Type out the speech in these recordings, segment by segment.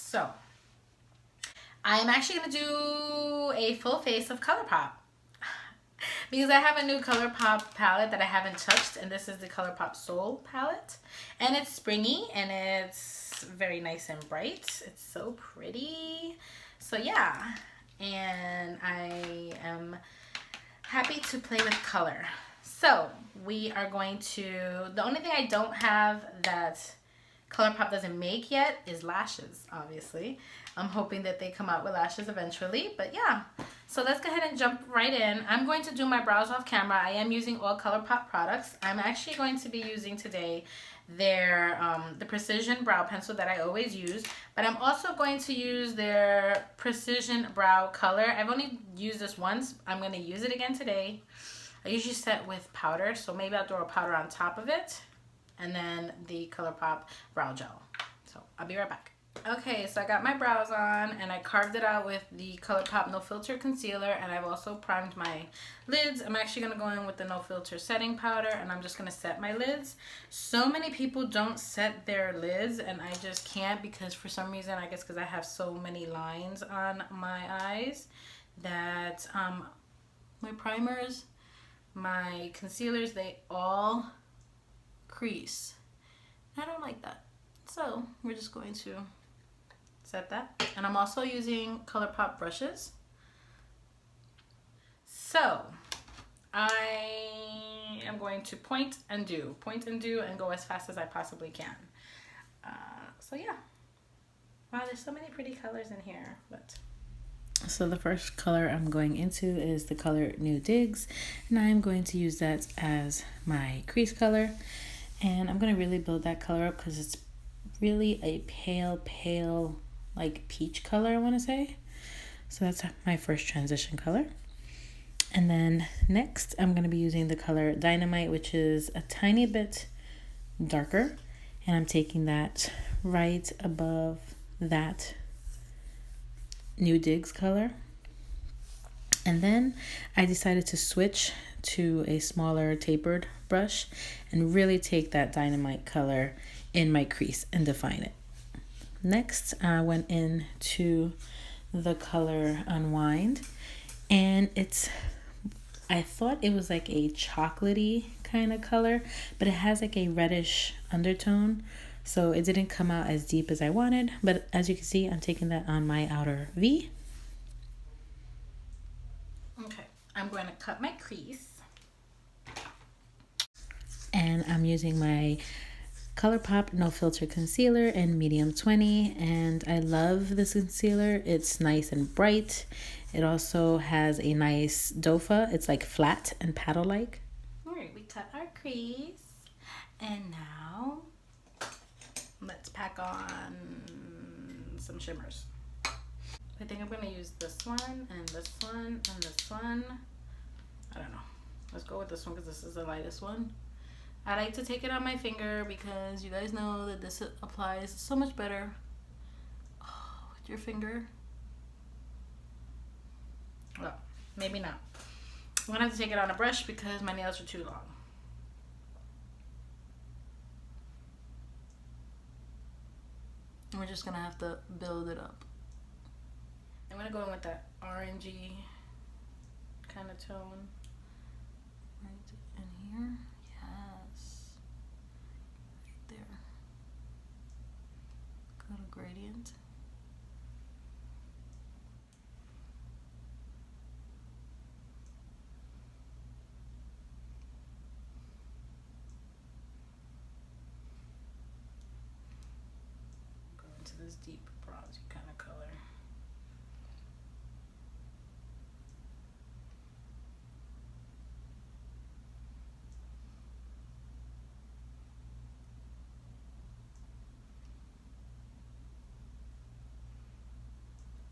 So I'm actually going to do a full face of ColourPop because I have a new ColourPop palette that I haven't touched, and this is the ColourPop Soul palette, and it's springy and it's very nice and bright. It's so pretty. So yeah, and I am happy to play with color. So we are going to, the only thing I don't have that ColourPop doesn't make yet is lashes, obviously. I'm hoping that they come out with lashes eventually, but yeah. So let's go ahead and jump right in. I'm going to do my brows off camera. I am using all ColourPop products. I'm actually going to be using today their the Precision Brow Pencil that I always use, but I'm also going to use their Precision Brow Color. I've only used this once. I'm going to use it again today. I usually set with powder, so maybe I'll throw a powder on top of it, and then the ColourPop Brow Gel. So I'll be right back. Okay, so I got my brows on, and I carved it out with the ColourPop No Filter Concealer, and I've also primed my lids. I'm actually going to go in with the No Filter Setting Powder, and I'm just going to set my lids. So many people don't set their lids, and I just can't because for some reason, I guess because I have so many lines on my eyes, that my primers, my concealers, they all crease. I don't like that. So we're just going to set that. And I'm also using ColourPop brushes. So I am going to point and do and go as fast as I possibly can. So yeah. Wow, there's so many pretty colors in here. But so the first color I'm going into is the color New Digs, and I'm going to use that as my crease color. And I'm going to really build that color up because it's really a pale, like peach color, I want to say. So that's my first transition color. And then next, I'm going to be using the color Dynamite, which is a tiny bit darker. And I'm taking that right above that New Digs color. And then I decided to switch to a smaller tapered brush and really take that Dynamite color in my crease and define it. Next, I went into the color Unwind, and I thought it was like a chocolatey kind of color, but it has like a reddish undertone, so it didn't come out as deep as I wanted. But as you can see, I'm taking that on my outer V. Okay, I'm going to cut my crease. And I'm using my ColourPop No Filter Concealer in medium 20, and I love this concealer. It's nice and bright. It also has a nice dofa. It's like flat and paddle-like. All right, we cut our crease, and now let's pack on some shimmers. I think I'm going to use this one and this one and this one. I don't know. Let's go with this one because this is the lightest one. I like to take it on my finger because you guys know that this applies so much better with your finger. Well, maybe not. I'm going to have to take it on a brush because my nails are too long. And we're just going to have to build it up. I'm going to go in with that orangey kind of tone right in here. Little gradient. Go into this deep bronzy kind of color.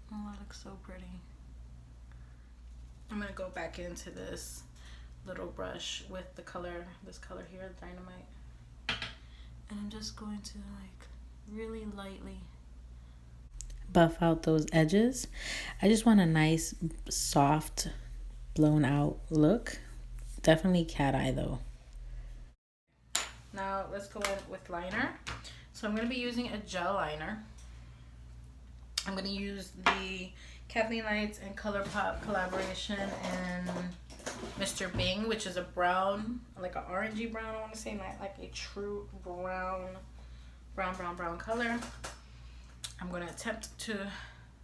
Oh, that looks so pretty. I'm going to go back into this little brush with the color, this color here, Dynamite. And I'm just going to like really lightly buff out those edges. I just want a nice, soft, blown out look. Definitely cat eye though. Now let's go in with liner. So I'm going to be using a gel liner. I'm going to use the Kathleen Lights and ColourPop collaboration and Mr. Bing, which is a brown, like an orangey brown, I want to say, not like a true brown color. I'm going to attempt to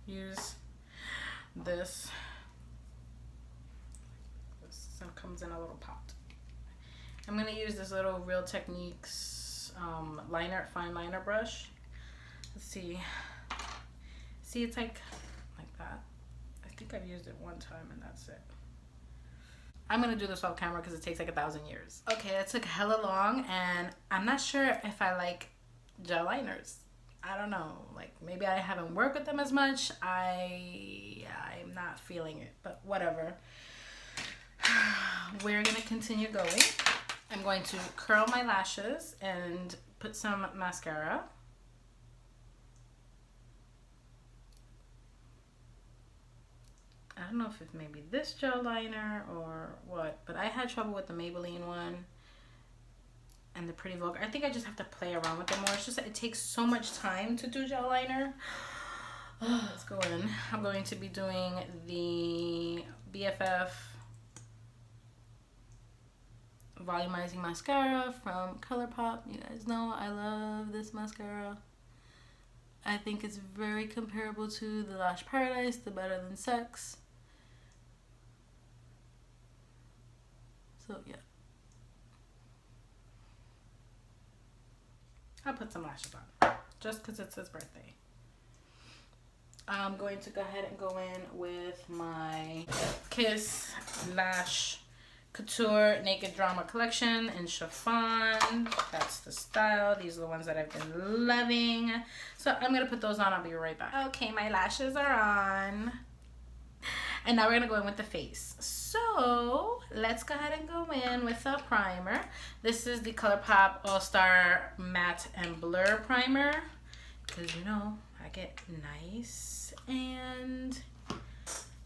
use this. This comes in a little pot. I'm going to use this little Real Techniques fine liner brush. Let's see. See, it's like that. I think I've used it one time and that's it. I'm gonna do this off camera because it takes like 1,000 years. Okay, that took hella long and I'm not sure if I like gel liners. I don't know, like maybe I haven't worked with them as much. I'm not feeling it, but whatever. We're gonna continue going. I'm going to curl my lashes and put some mascara. I don't know if it's maybe this gel liner or what, but I had trouble with the Maybelline one and the Pretty Vogue. I think I just have to play around with it more. It's just that it takes so much time to do gel liner. Let's go in. I'm going to be doing the BFF Volumizing Mascara from ColourPop. You guys know I love this mascara. I think it's very comparable to the Lash Paradise, the Better Than Sex. So yeah. I'll put some lashes on just because it's his birthday. I'm going to go ahead and go in with my Kiss Lash Couture Naked Drama Collection in chiffon. That's the style. These are the ones that I've been loving. So I'm going to put those on. I'll be right back. Okay, my lashes are on. And now we're going to go in with the face. So let's go ahead and go in with a primer. This is the ColourPop All-Star Matte and Blur Primer. Because, you know, I get nice and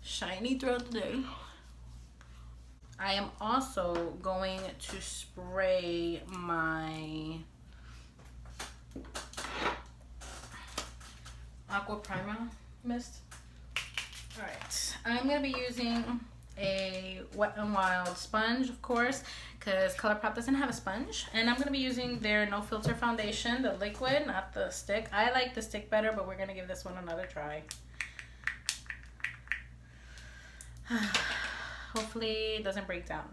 shiny throughout the day. I am also going to spray my Aqua Primer Mist. Alright, I'm going to be using a Wet n Wild sponge, of course, because ColourPop doesn't have a sponge. And I'm going to be using their No Filter Foundation, the liquid, not the stick. I like the stick better, but we're going to give this one another try. Hopefully it doesn't break down.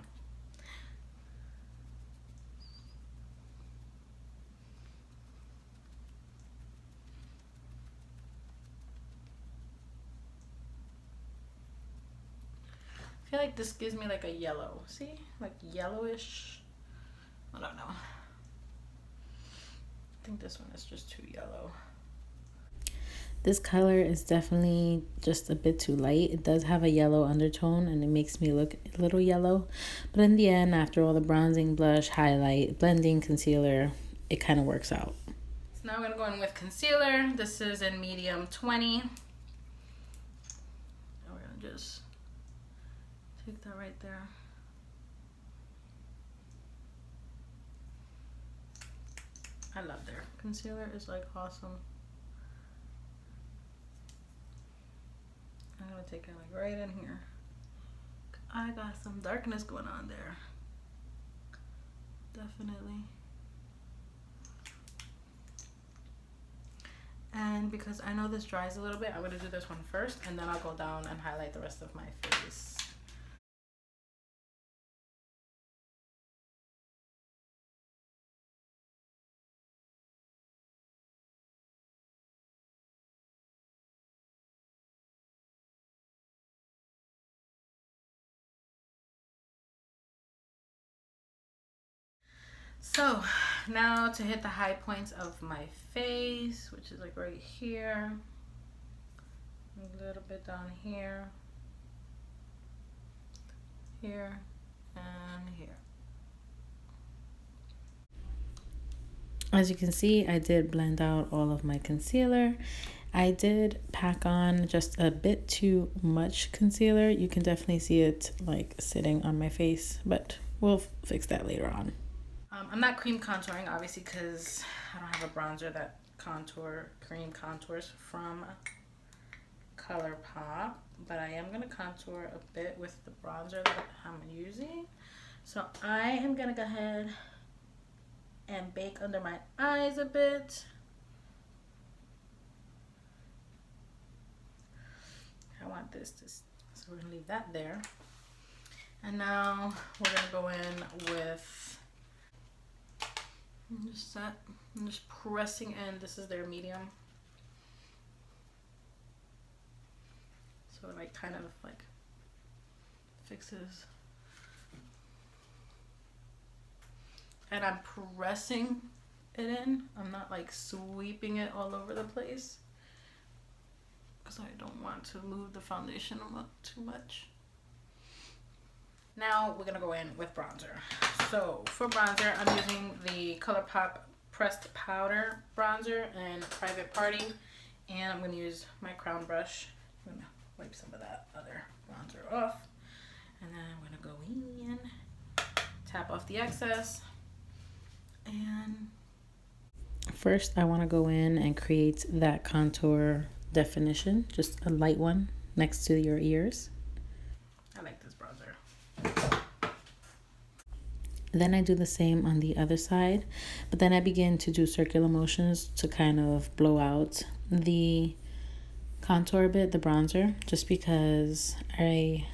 I feel like this gives me like a yellow. See? Like yellowish. I don't know. I think this one is just too yellow. This color is definitely just a bit too light. It does have a yellow undertone and it makes me look a little yellow. But in the end, after all the bronzing, blush, highlight, blending, concealer, it kind of works out. So now I'm going to go in with concealer. This is in medium 20. And we're going to just take that right there. I love their concealer. It's like awesome. I'm gonna take it like right in here. I got some darkness going on there. Definitely. And because I know this dries a little bit, I'm gonna do this one first and then I'll go down and highlight the rest of my face. So now to hit the high points of my face, which is like right here, a little bit down here, here, and here. As you can see, I did blend out all of my concealer. I did pack on just a bit too much concealer. You can definitely see it like sitting on my face, but we'll fix that later on. I'm not cream contouring, obviously, because I don't have a bronzer that cream contours from ColourPop, but I am going to contour a bit with the bronzer that I'm using. So I am going to go ahead and bake under my eyes a bit. I want this to, so we're going to leave that there. And now we're going to go in with just that. I'm just pressing in. This is their medium. So it like kind of like fixes. And I'm pressing it in. I'm not like sweeping it all over the place because I don't want to move the foundation too much. Now we're gonna go in with bronzer. So for bronzer, I'm using the ColourPop pressed powder bronzer in Private Party, and I'm gonna use my crown brush. I'm gonna wipe some of that other bronzer off, and then I'm gonna go in, tap off the excess, and first I want to go in and create that contour definition, just a light one next to your ears. I like this bronzer. Then I do the same on the other side, but then I begin to do circular motions to kind of blow out the contour a bit, the bronzer, just because I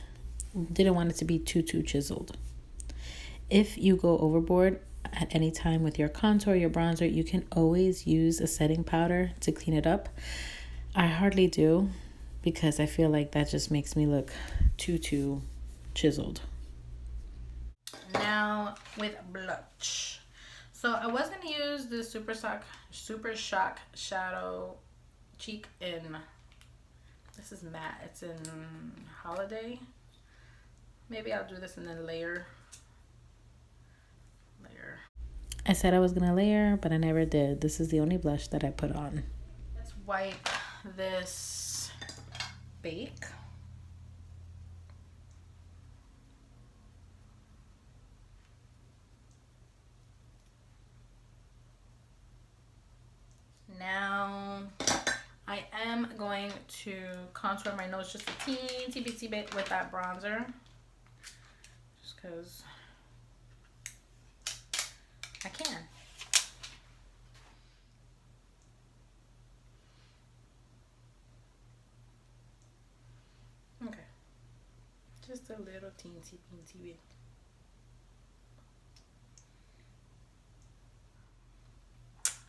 didn't want it to be too chiseled. If you go overboard at any time with your contour, your bronzer, you can always use a setting powder to clean it up. I hardly do because I feel like that just makes me look too chiseled. Now with blush. So I was going to use the Super Shock Shadow Cheek in, this is matte, it's in Holiday. Maybe I'll do this and then layer. I said I was going to layer, but I never did. This is the only blush that I put on. Let's wipe this bake. Now I am going to contour my nose just a teensy bitsy bit with that bronzer, just because I can. Okay, just a little teensy bit.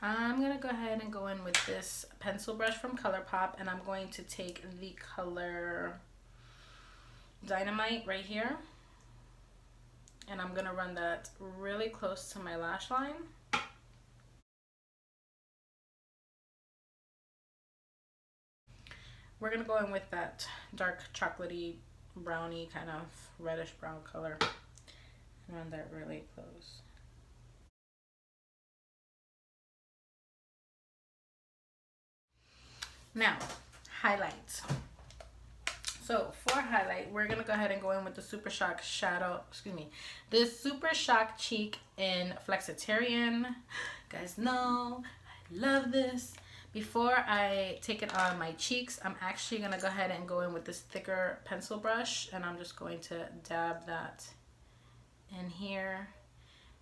I'm going to go ahead and go in with this pencil brush from ColourPop, and I'm going to take the color Dynamite right here, and I'm going to run that really close to my lash line. We're going to go in with that dark chocolatey, browny, kind of reddish brown color, and run that really close. Now, highlights. So for highlight, we're gonna go ahead and go in with the Super Shock this Super Shock Cheek in Flexitarian. You guys know I love this. Before I take it on my cheeks, I'm actually gonna go ahead and go in with this thicker pencil brush, and I'm just going to dab that in here.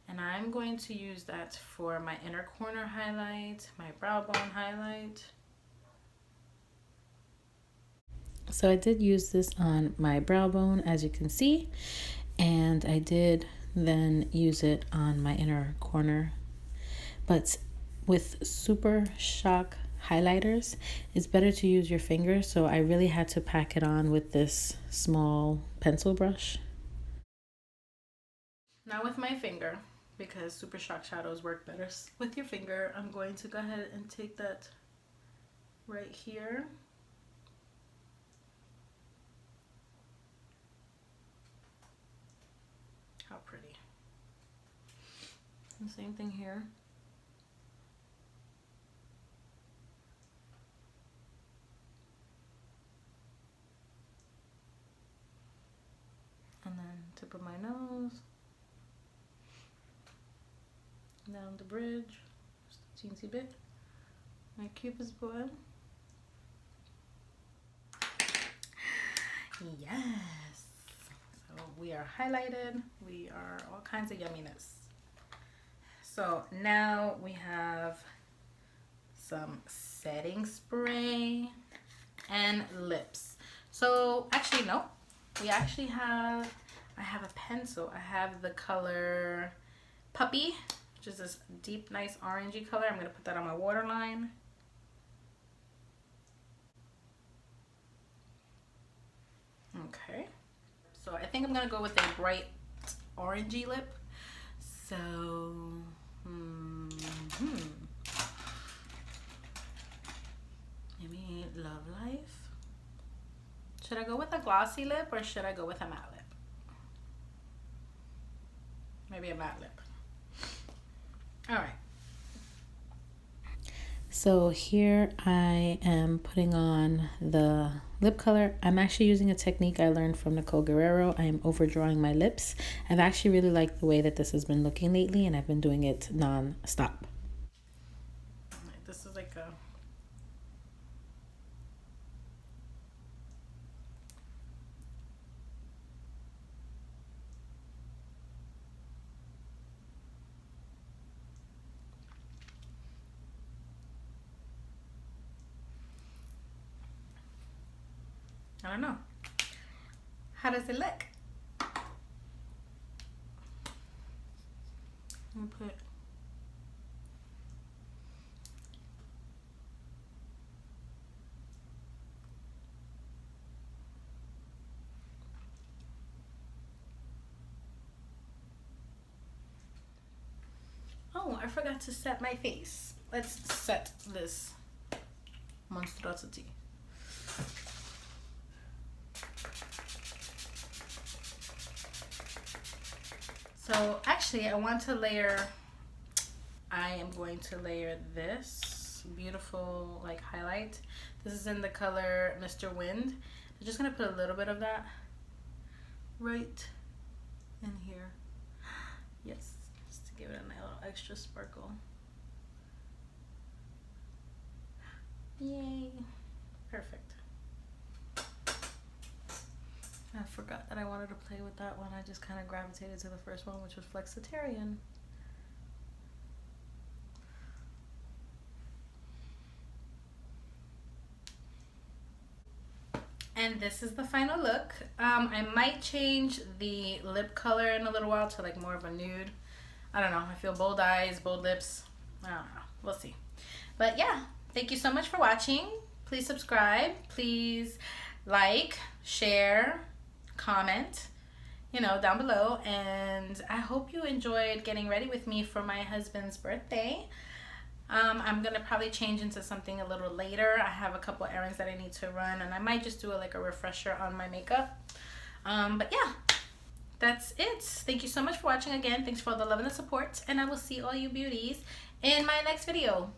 And I'm going to use that for my inner corner highlight, my brow bone highlight. So I did use this on my brow bone, as you can see, and I did then use it on my inner corner. But with Super Shock highlighters, it's better to use your finger, so I really had to pack it on with this small pencil brush. Now with my finger, because Super Shock shadows work better with your finger, I'm going to go ahead and take that right here. How pretty. And same thing here. And then tip of my nose. Down the bridge. Just a teensy bit. My Cupid's bow. Yes. So we are highlighted. We are all kinds of yumminess. So now we have some setting spray and lips. So actually no, we actually have, I have a pencil. I have the color Puppy, which is this deep, nice orangey color. I'm gonna put that on my waterline. Okay. So I think I'm gonna go with a bright orangey lip. So, maybe Love Life. Should I go with a glossy lip or should I go with a matte lip? Maybe a matte lip. All right. So here I am putting on the lip color. I'm actually using a technique I learned from Nicole Guerrero. I am overdrawing my lips. I've actually really liked the way that this has been looking lately, and I've been doing it non-stop. This is like a... I don't know. How does it look? I'm gonna put... Oh, I forgot to set my face. Let's set this monstrosity. So actually I want to layer, I am going to layer this beautiful like highlight. This is in the color Mr. Wind. I'm just gonna put a little bit of that right in here. Yes, just to give it a little extra sparkle. Yay, perfect. I forgot that I wanted to play with that one. I just kind of gravitated to the first one, which was Flexitarian. And this is the final look. I might change the lip color in a little while to like more of a nude. I don't know. I feel bold eyes, bold lips. I don't know. We'll see. But yeah, thank you so much for watching. Please subscribe. Please like, share, comment, you know, down below. And I hope you enjoyed getting ready with me for my husband's birthday. I'm gonna probably change into something a little later. I have a couple errands that I need to run, and I might just do like a refresher on my makeup. But yeah, that's it. Thank you so much for watching again. Thanks for all the love and the support, and I will see all you beauties in my next video.